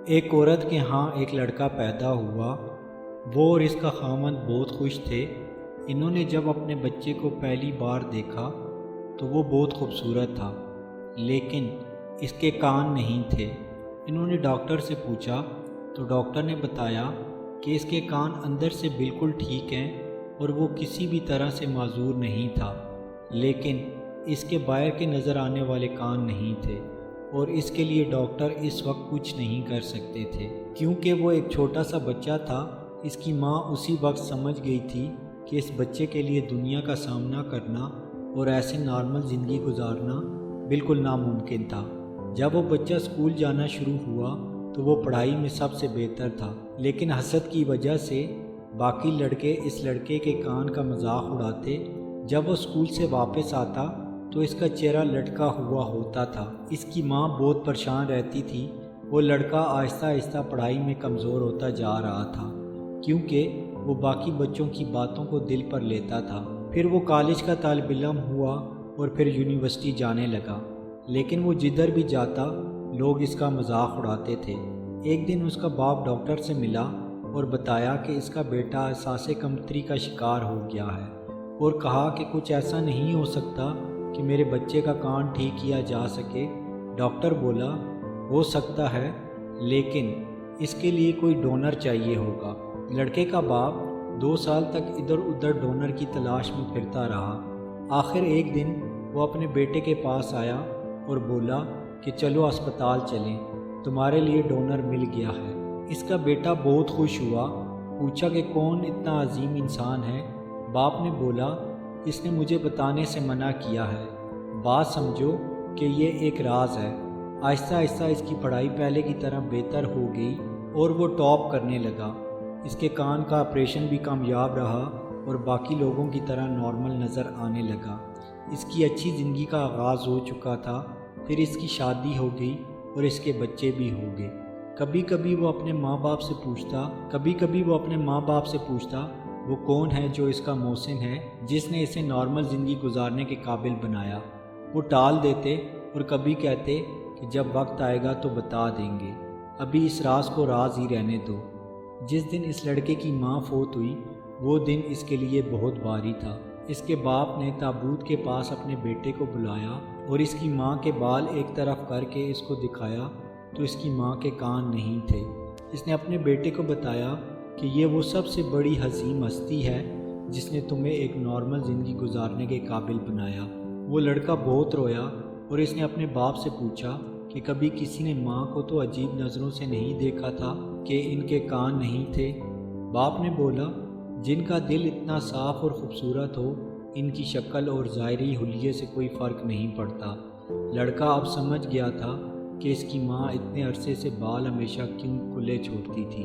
ایک عورت کے ہاں ایک لڑکا پیدا ہوا۔ وہ اور اس کا خاوند بہت خوش تھے۔ انہوں نے جب اپنے بچے کو پہلی بار دیکھا تو وہ بہت خوبصورت تھا، لیکن اس کے کان نہیں تھے۔ انہوں نے ڈاکٹر سے پوچھا تو ڈاکٹر نے بتایا کہ اس کے کان اندر سے بالکل ٹھیک ہیں اور وہ کسی بھی طرح سے معذور نہیں تھا، لیکن اس کے باہر کے نظر آنے والے کان نہیں تھے، اور اس کے لیے ڈاکٹر اس وقت کچھ نہیں کر سکتے تھے کیونکہ وہ ایک چھوٹا سا بچہ تھا۔ اس کی ماں اسی وقت سمجھ گئی تھی کہ اس بچے کے لیے دنیا کا سامنا کرنا اور ایسے نارمل زندگی گزارنا بالکل ناممکن تھا۔ جب وہ بچہ اسکول جانا شروع ہوا تو وہ پڑھائی میں سب سے بہتر تھا، لیکن حسد کی وجہ سے باقی لڑکے اس لڑکے کے کان کا مذاق اڑاتے۔ جب وہ اسکول سے واپس آتا تو اس کا چہرہ لٹکا ہوا ہوتا تھا۔ اس کی ماں بہت پریشان رہتی تھی۔ وہ لڑکا آہستہ آہستہ پڑھائی میں کمزور ہوتا جا رہا تھا کیونکہ وہ باقی بچوں کی باتوں کو دل پر لیتا تھا۔ پھر وہ کالج کا طالب علم ہوا اور پھر یونیورسٹی جانے لگا، لیکن وہ جدھر بھی جاتا لوگ اس کا مذاق اڑاتے تھے۔ ایک دن اس کا باپ ڈاکٹر سے ملا اور بتایا کہ اس کا بیٹا احساس کمتری کا شکار ہو گیا ہے، اور کہا کہ کچھ ایسا نہیں ہو سکتا کہ میرے بچے کا کان ٹھیک کیا جا سکے۔ ڈاکٹر بولا ہو سکتا ہے، لیکن اس کے لیے کوئی ڈونر چاہیے ہوگا۔ لڑکے کا باپ 2 سال تک ادھر ادھر ڈونر کی تلاش میں پھرتا رہا۔ آخر ایک دن وہ اپنے بیٹے کے پاس آیا اور بولا کہ چلو اسپتال چلیں، تمہارے لیے ڈونر مل گیا ہے۔ اس کا بیٹا بہت خوش ہوا، پوچھا کہ کون اتنا عظیم انسان ہے۔ باپ نے بولا اس نے مجھے بتانے سے منع کیا ہے، بات سمجھو کہ یہ ایک راز ہے۔ آہستہ آہستہ اس کی پڑھائی پہلے کی طرح بہتر ہو گئی اور وہ ٹاپ کرنے لگا۔ اس کے کان کا آپریشن بھی کامیاب رہا اور باقی لوگوں کی طرح نارمل نظر آنے لگا۔ اس کی اچھی زندگی کا آغاز ہو چکا تھا۔ پھر اس کی شادی ہو گئی اور اس کے بچے بھی ہو گئے۔ کبھی کبھی وہ اپنے ماں باپ سے پوچھتا وہ کون ہے جو اس کا محسن ہے، جس نے اسے نارمل زندگی گزارنے کے قابل بنایا۔ وہ ٹال دیتے اور کبھی کہتے کہ جب وقت آئے گا تو بتا دیں گے، ابھی اس راز کو راز ہی رہنے دو۔ جس دن اس لڑکے کی ماں فوت ہوئی وہ دن اس کے لیے بہت بھاری تھا۔ اس کے باپ نے تابوت کے پاس اپنے بیٹے کو بلایا اور اس کی ماں کے بال ایک طرف کر کے اس کو دکھایا تو اس کی ماں کے کان نہیں تھے۔ اس نے اپنے بیٹے کو بتایا کہ یہ وہ سب سے بڑی عظیم ہستی ہے جس نے تمہیں ایک نارمل زندگی گزارنے کے قابل بنایا۔ وہ لڑکا بہت رویا اور اس نے اپنے باپ سے پوچھا کہ کبھی کسی نے ماں کو تو عجیب نظروں سے نہیں دیکھا تھا کہ ان کے کان نہیں تھے؟ باپ نے بولا جن کا دل اتنا صاف اور خوبصورت ہو ان کی شکل اور ظاہری حلیے سے کوئی فرق نہیں پڑتا۔ لڑکا اب سمجھ گیا تھا کہ اس کی ماں اتنے عرصے سے بال ہمیشہ کیوں کھلے چھوڑتی تھی۔